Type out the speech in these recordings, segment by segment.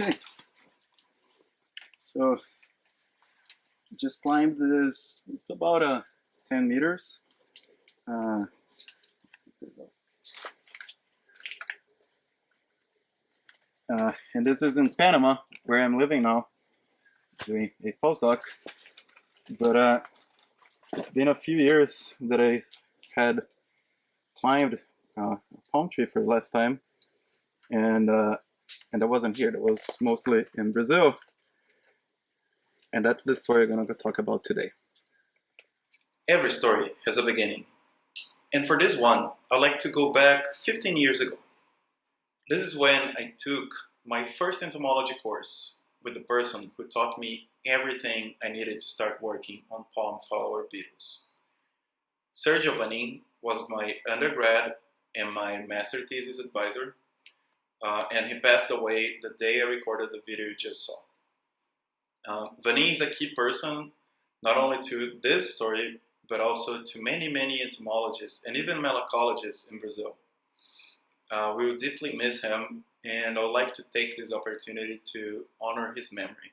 Okay, so just climbed this. It's about 10 meters. Uh, and this is in Panama, where I'm living now, doing a postdoc. But it's been a few years that I had climbed a palm tree for the last time, and I wasn't here. That was mostly in Brazil, and that's the story I'm gonna talk about today. Every story has a beginning, and for this one, I'd like to go back 15 years ago. This is when I took my first entomology course with the person who taught me everything I needed to start working on palm flower beetles. Sergio Vanin was my undergrad and my master thesis advisor, and he passed away the day I recorded the video you just saw. Vanin is a key person not only to this story, but also to many, many entomologists and even malacologists in Brazil. We will deeply miss him, and I would like to take this opportunity to honor his memory.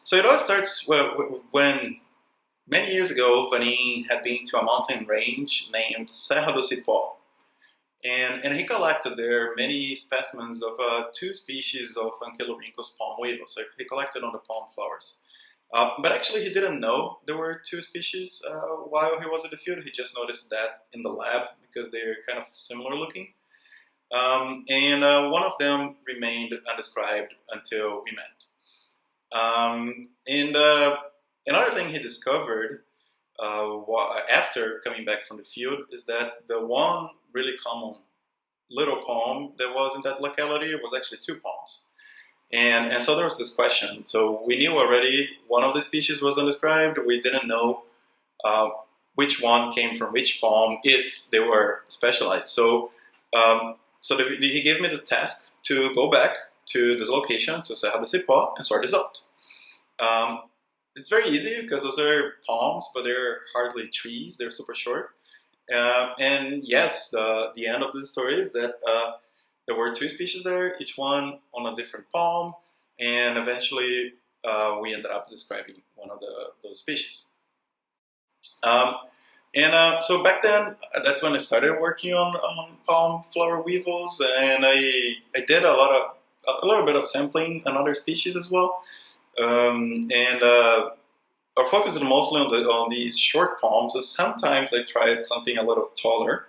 So it all starts when many years ago, Vanin had been to a mountain range named Serra do Cipó, and he collected there many specimens of two species of Ankylorhynchus palm weevil. So he collected on the palm flowers. But actually he didn't know there were two species while he was in the field. He just noticed that in the lab because they're kind of similar looking. And one of them remained undescribed until we met. Another thing he discovered after coming back from the field is that the one really common little palm that was in that locality was actually two palms. And so there was this question. So we knew already one of the species was undescribed. We didn't know which one came from which palm if they were specialized. So he gave me the task to go back to this location, to Serra do Cipó, and sort this out. It's very easy because those are palms, but they're hardly trees. They're super short. And yes, the end of the story is that there were two species there, each one on a different palm, and eventually we ended up describing one of those species. So back then, that's when I started working on palm flower weevils, and I did a little bit of sampling on other species as well. Our focus is mostly on these short palms. So sometimes I tried something a little taller,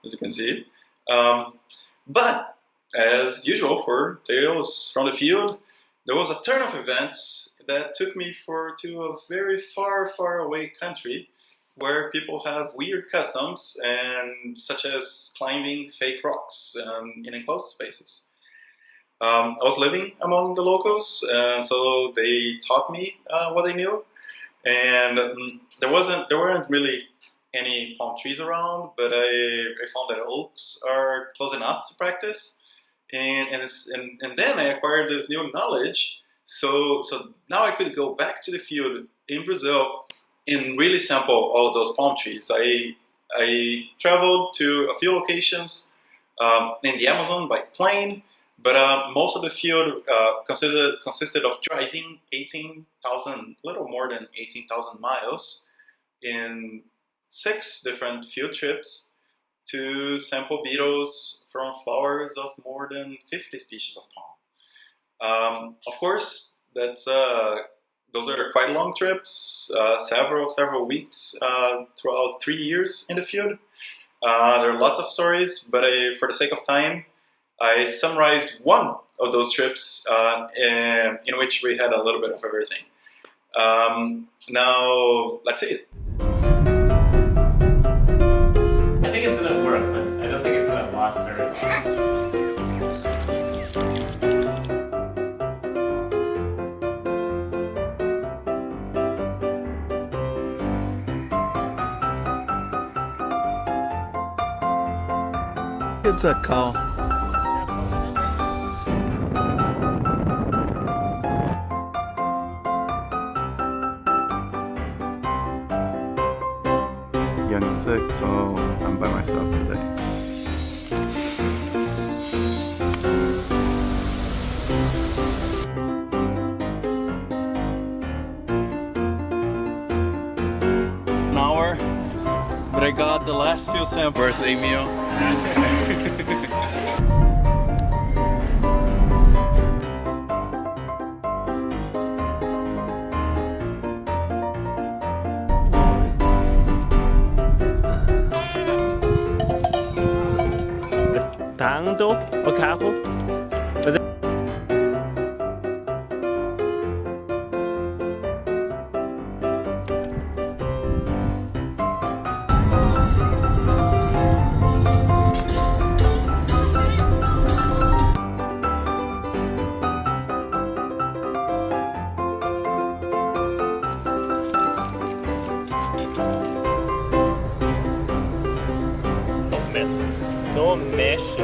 as you can see. But as usual for tales from the field, there was a turn of events that took me to a very far, far away country where people have weird customs, and such as climbing fake rocks in enclosed spaces. I was living among the locals, and so they taught me what they knew. And there weren't really any palm trees around, but I found that oaks are close enough to practice. And then I acquired this new knowledge. So now I could go back to the field in Brazil and really sample all of those palm trees. I traveled to a few locations in the Amazon by plane, but most of the field consisted of driving little more than 18,000 miles in 6 different field trips to sample beetles from flowers of more than 50 species of palm. Of course, those are quite long trips, several weeks throughout 3 years in the field. There are lots of stories, but for the sake of time, I summarized one of those trips in which we had a little bit of everything. Now, let's see it. I think it's enough work, but I don't think it's enough It's a call. Young's sick, so I'm by myself today. An hour, but I got the last few samples. Birthday meal. 당도 o carro. Não mexe.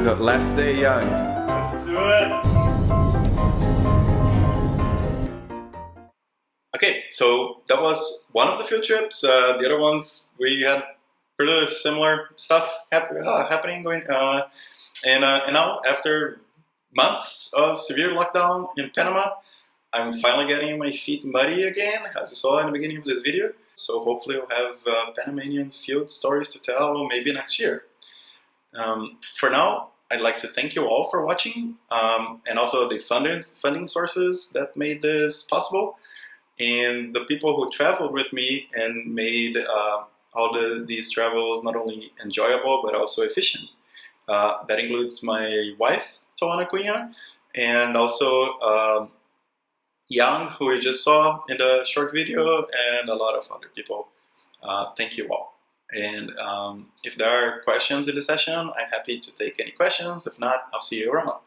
The last day young. Let's do it. Okay, so that was one of the field trips. The other ones we had pretty similar stuff happening going. And now after months of severe lockdown in Panama, I'm finally getting my feet muddy again, as you saw in the beginning of this video. So hopefully we'll have Panamanian field stories to tell maybe next year. For now, I'd like to thank you all for watching, and also the funding sources that made this possible, and the people who traveled with me and made all these travels not only enjoyable but also efficient. That includes my wife, Tawana Cunha, and also Yang, who we just saw in the short video, and a lot of other people. Thank you all. And if there are questions in the session, I'm happy to take any questions. If not, I'll see you around.